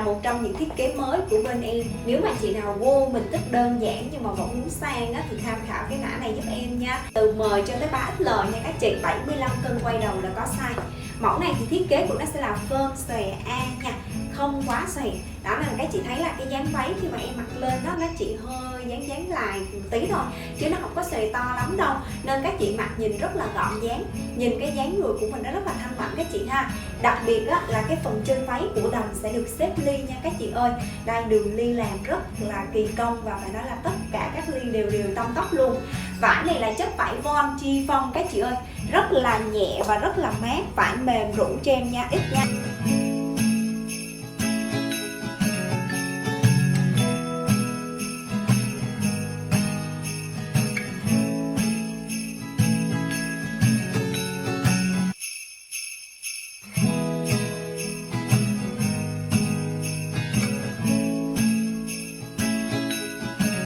là một trong những thiết kế mới của bên em. Nếu mà chị nào vô mình thích đơn giản nhưng mà vẫn muốn sang á, thì tham khảo cái mã này giúp em nha. Từ M cho tới 3XL nha các chị, 75 cân quay đầu là có size. Mẫu này thì thiết kế của nó sẽ là phơm xòe A nha, không quá xòe. Đó là các chị thấy là cái dáng váy khi mà em mặc lên đó nó chỉ hơi dáng lại một tí thôi, chứ nó không có xòe to lắm đâu. Nên các chị mặc nhìn rất là gọn dáng, nhìn cái dáng người của mình nó rất là thanh mảnh các chị ha. Đặc biệt á, là cái phần trên váy của đầm sẽ được xếp ly nha các chị ơi. Đây đường ly làm rất là kỳ công và phải nói là tất cả các ly đều tông tóc luôn. Vải này là chất vải von chi phong các chị ơi, rất là nhẹ và rất là mát, vải mềm rũ cho em nha, ít nha.